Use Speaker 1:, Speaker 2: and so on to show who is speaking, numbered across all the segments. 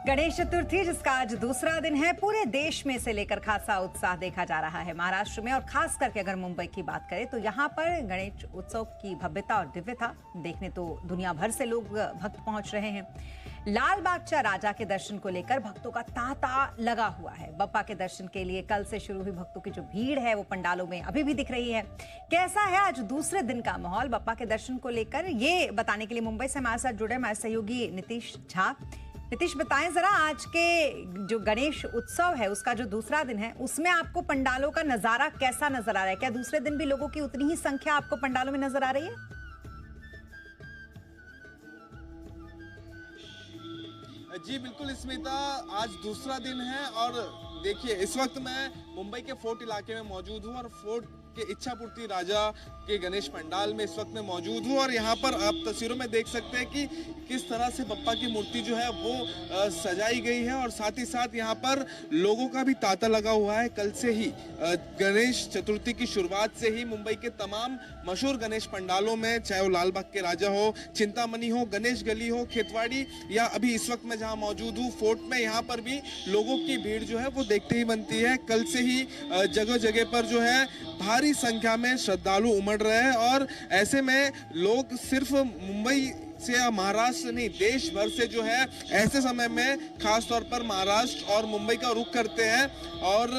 Speaker 1: गणेश चतुर्थी जिसका आज दूसरा दिन है, पूरे देश में इसे लेकर खासा उत्साह देखा जा रहा है। महाराष्ट्र में और खास करके अगर मुंबई की बात करें तो यहाँ पर गणेश उत्सव की भव्यता और दिव्यता देखने तो दुनिया भर से लोग भक्त पहुंच रहे हैं। लाल बागचा राजा के दर्शन को लेकर भक्तों का तांता लगा हुआ है। बप्पा के दर्शन के लिए कल से शुरू हुई भक्तों की जो भीड़ है वो पंडालों में अभी भी दिख रही है। कैसा है आज दूसरे दिन का माहौल बप्पा के दर्शन को लेकर, ये बताने के लिए मुंबई से हमारे साथ जुड़े हमारे सहयोगी नीतीश झा। नीतीश, बताएं जरा, आज के जो गणेश उत्सव है उसका जो दूसरा दिन है उसमें आपको पंडालों का नजारा कैसा नजर आ रहा है? क्या दूसरे दिन भी लोगों की उतनी ही संख्या आपको पंडालों में नजर आ रही है?
Speaker 2: जी बिल्कुल स्मिता, आज दूसरा दिन है और देखिए इस वक्त मैं मुंबई के फोर्ट इलाके में मौजूद हूँ और फोर्ट के इच्छापूर्ति राजा के गणेश पंडाल में इस वक्त मैं मौजूद हूँ और यहाँ पर आप तस्वीरों में देख सकते हैं कि किस तरह से बप्पा की मूर्ति जो है वो सजाई गई है और साथ ही साथ यहाँ पर लोगों का भी तांता लगा हुआ है। कल से ही गणेश चतुर्थी की शुरुआत से ही मुंबई के तमाम मशहूर गणेश पंडालों में, चाहे वो लाल बाग के राजा हो, चिंतामणि हो, गणेश गली हो, खेतवाड़ी या अभी इस वक्त मैं जहाँ मौजूद हूँ फोर्ट में, यहाँ पर भी लोगों की भीड़ जो है वो देखते ही बनती है। कल से ही जगह जगह पर जो है भारी संख्या में श्रद्धालु उमड़ रहे हैं और ऐसे में लोग सिर्फ मुंबई से या महाराष्ट्र नहीं, देश भर से जो है ऐसे समय में खास तौर पर महाराष्ट्र और मुंबई का रुख करते हैं और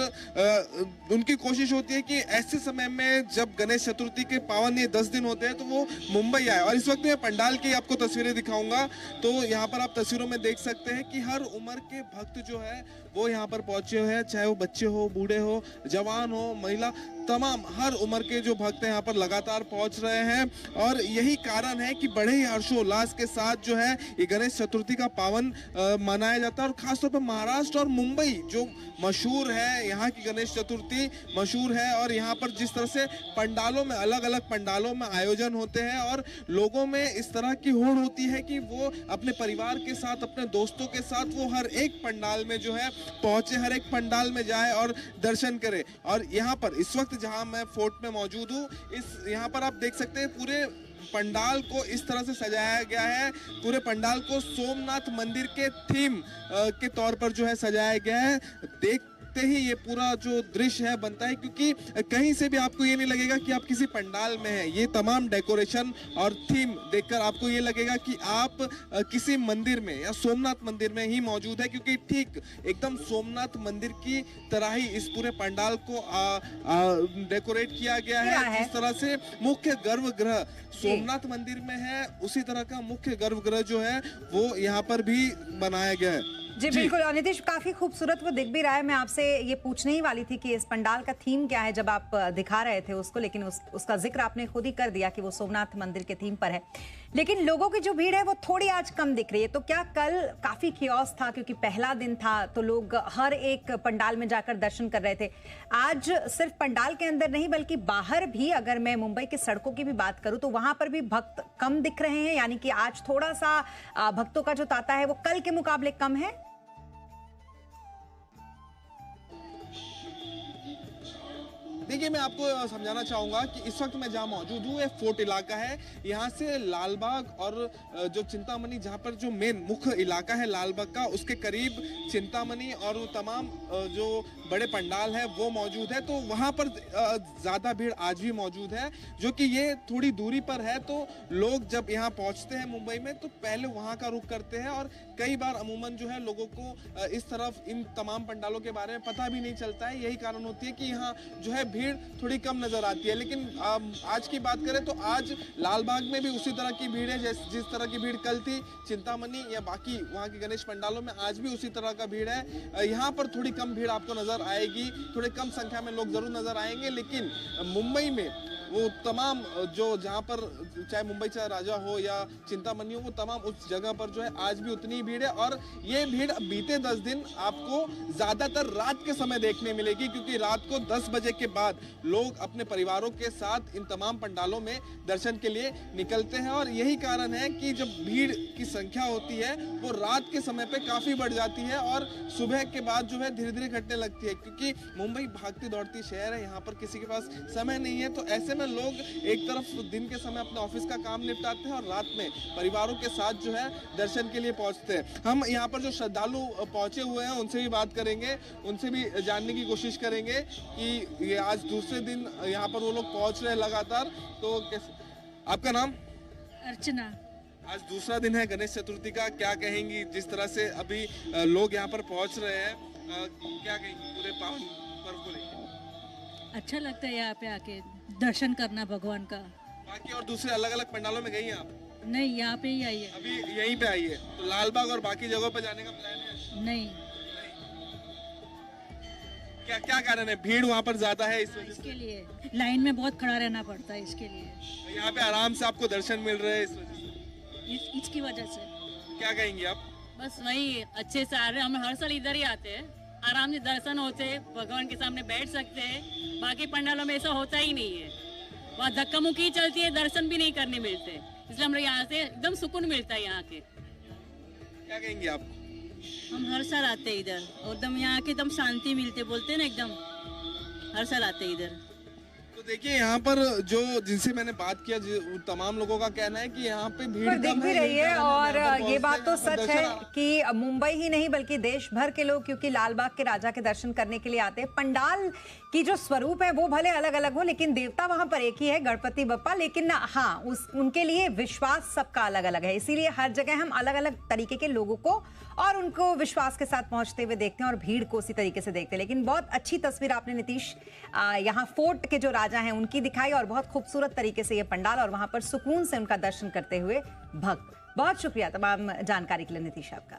Speaker 2: उनकी कोशिश होती है कि ऐसे समय में जब गणेश चतुर्थी के पावन ये 10 दिन होते हैं तो वो मुंबई आए। और इस वक्त मैं पंडाल की आपको तस्वीरें दिखाऊंगा तो यहाँ पर आप तस्वीरों में देख सकते हैं कि हर उम्र के भक्त जो है वो यहाँ पर पहुंचे हुए हैं, चाहे वो बच्चे हो, बूढ़े हो, जवान हो, महिला, तमाम हर उम्र के जो भक्त हैं यहाँ पर लगातार पहुंच रहे हैं और यही कारण है कि बड़े ही हर्षोल्लास के साथ जो है ये गणेश चतुर्थी का पावन मनाया जाता है। और खासतौर पर महाराष्ट्र और मुंबई जो मशहूर है, यहाँ की गणेश चतुर्थी मशहूर है और यहाँ पर जिस तरह से पंडालों में, अलग अलग पंडालों में आयोजन होते हैं और लोगों में इस तरह की होड़ होती है कि वो अपने परिवार के साथ, अपने दोस्तों के साथ वो हर एक पंडाल में जो है पहुंचे, हर एक पंडाल में जाए और दर्शन करे। और यहाँ पर इस वक्त जहां मैं फोर्ट में मौजूद हूँ, इस यहाँ पर आप देख सकते हैं पूरे पंडाल को इस तरह से सजाया गया है। पूरे पंडाल को सोमनाथ मंदिर के थीम के तौर पर जो है सजाया गया है। देखते ही ये पूरा जो दृश्य है बनता है, क्योंकि कहीं से भी आपको ये नहीं लगेगा कि आप किसी पंडाल में हैं। ये तमाम डेकोरेशन और थीम देखकर आपको ये लगेगा कि आप किसी मंदिर में या सोमनाथ मंदिर में ही मौजूद है, क्योंकि ठीक एकदम सोमनाथ मंदिर की तरह ही इस पूरे पंडाल को डेकोरेट किया गया है। जिस तरह से मुख्य गर्भगृह सोमनाथ मंदिर में है, उसी तरह का मुख्य गर्भगृह जो है वो यहाँ पर भी बनाया गया है।
Speaker 1: जी बिल्कुल। और नीतीश, काफी खूबसूरत वो दिख भी रहा है। मैं आपसे ये पूछने ही वाली थी कि इस पंडाल का थीम क्या है जब आप दिखा रहे थे उसको, लेकिन उसका जिक्र आपने खुद ही कर दिया कि वो सोमनाथ मंदिर के थीम पर है। लेकिन लोगों की जो भीड़ है वो थोड़ी आज कम दिख रही है। तो क्या कल काफी कियोस्क था क्योंकि पहला दिन था तो लोग हर एक पंडाल में जाकर दर्शन कर रहे थे? आज सिर्फ पंडाल के अंदर नहीं बल्कि बाहर भी, अगर मैं मुंबई की सड़कों की भी बात करूं तो वहां पर भी भक्त कम दिख रहे हैं, यानी कि आज थोड़ा सा भक्तों का जो तांता है वो कल के मुकाबले कम है?
Speaker 2: देखिए मैं आपको समझाना चाहूँगा कि इस वक्त मैं जहाँ मौजूद हूँ ये फोर्ट इलाका है। यहाँ से लाल बाग और जो चिंतामणि, जहाँ पर जो मेन मुख्य इलाका है लाल बाग का, उसके करीब चिंतामणि और वो तमाम जो बड़े पंडाल है वो मौजूद है। तो वहाँ पर ज़्यादा भीड़ आज भी मौजूद है, जो कि ये थोड़ी दूरी पर है। तो लोग जब यहाँ पहुँचते हैं मुंबई में तो पहले वहाँ का रुख करते हैं और कई बार अमूमन जो है लोगों को इस तरफ इन तमाम पंडालों के बारे में पता भी नहीं चलता है। यही कारण होती है कि यहाँ जो है भीड़ थोड़ी कम नजर आती है। लेकिन आज की बात करें तो आज लाल बाग में भी उसी तरह की भीड़ है जिस तरह की भीड़ कल थी चिंतामणि या बाकी वहाँ के गणेश पंडालों में, आज भी उसी तरह का भीड़ है। यहाँ पर थोड़ी कम भीड़ आपको नजर आएगी, थोड़े कम संख्या में लोग जरूर नजर आएंगे। लेकिन मुंबई में वो तमाम जो जहाँ पर चाहे मुंबई चाहे राजा हो या चिंतामणि हो, वो तमाम उस जगह पर जो है आज भी उतनी भीड़ है। और ये भीड़ बीते 10 दिन आपको ज्यादातर रात के समय देखने मिलेगी, क्योंकि रात को 10 बजे के बाद लोग अपने परिवारों के साथ इन तमाम पंडालों में दर्शन के लिए निकलते हैं। और यही कारण है कि जब भीड़ की संख्या होती है वो रात के समय पे काफी बढ़ जाती है और सुबह के बाद जो है धीरे धीरे घटने लगती है, क्योंकि मुंबई भागती दौड़ती शहर है, यहाँ पर किसी के पास समय नहीं है। तो ऐसे ना लोग एक तरफ दिन के समय अपने ऑफिस का काम निपटाते हैं और रात में परिवारों के साथ जो है दर्शन के लिए पहुंचते हैं। हम यहाँ पर जो श्रद्धालु पहुंचे हुए हैं उनसे भी बात करेंगे, उनसे भी जानने की कोशिश करेंगे कि ये आज दूसरे दिन यहाँ पर वो लोग पहुंच रहे हैं लगातार। तो कैसे, आपका नाम?
Speaker 3: अर्चना।
Speaker 2: आज दूसरा दिन है गणेश चतुर्थी का, क्या कहेंगी जिस तरह से अभी लोग यहाँ पर पहुंच रहे हैं, क्या कहेंगी पूरे पावन पर्व को लेकर?
Speaker 3: अच्छा लगता है यहाँ पे आके दर्शन करना भगवान का।
Speaker 2: बाकी और दूसरे अलग अलग पंडालों में गई हैं आप?
Speaker 3: नहीं, यहाँ पे ही आई है।
Speaker 2: अभी यहीं पे आई है, तो लालबाग और बाकी जगहों पे जाने का प्लान है?
Speaker 3: नहीं,
Speaker 2: क्या क्या कारण है, भीड़ वहाँ पर ज्यादा है इस वजह
Speaker 3: इसके लिए लाइन में बहुत खड़ा रहना पड़ता है, इसके लिए।
Speaker 2: से? यहाँ पे आराम से आपको दर्शन मिल रहे हैं इस वजह से?
Speaker 3: इसकी वजह से।
Speaker 2: क्या कहेंगी आप?
Speaker 4: बस वही अच्छे से आ रहे हैं। हम हर साल इधर ही आते हैं, आराम से दर्शन होते हैं, भगवान के सामने बैठ सकते हैं। बाकी पंडालों में ऐसा होता ही नहीं है, वहाँ धक्का मुक्की चलती है, दर्शन भी नहीं करने मिलते। इसलिए हम लोग यहाँ से एकदम सुकून मिलता है यहाँ के।
Speaker 2: क्या कहेंगी आप?
Speaker 4: हम हर साल आते हैं इधर और एकदम यहाँ के एकदम शांति मिलते, बोलते हैं ना, एकदम हर साल आते हैं इधर।
Speaker 2: तो देखिए यहाँ पर जो जिनसे मैंने बात किया, तमाम लोगों का कहना है कि यहाँ पे भीड़
Speaker 1: पर दिख
Speaker 2: कम
Speaker 1: भी
Speaker 2: है,
Speaker 1: रही
Speaker 2: यही
Speaker 1: है।
Speaker 2: कारण
Speaker 1: और
Speaker 2: यहाँ पर
Speaker 1: ये बात तो
Speaker 2: पहुंचते हैं,
Speaker 1: सच है
Speaker 2: दर्शन
Speaker 1: कि मुंबई ही नहीं बल्कि देश भर के लोग क्योंकि लालबाग के राजा के दर्शन करने के लिए आते हैं। पंडाल की जो स्वरूप है वो भले अलग अलग हो, लेकिन देवता वहां पर एक ही है, गणपति बप्पा। लेकिन हाँ, उनके लिए विश्वास सबका अलग अलग है, इसीलिए हर जगह हम अलग अलग तरीके के लोगों को और उनको विश्वास के साथ पहुंचते हुए देखते हैं और भीड़ को उसी तरीके से देखते हैं। लेकिन बहुत अच्छी तस्वीर आपने नीतीश यहाँ फोर्ट के जो राजा हैं उनकी दिखाई, और बहुत खूबसूरत तरीके से ये पंडाल और वहां पर सुकून से उनका दर्शन करते हुए भक्त। बहुत शुक्रिया तमाम जानकारी के लिए नीतीश आपका।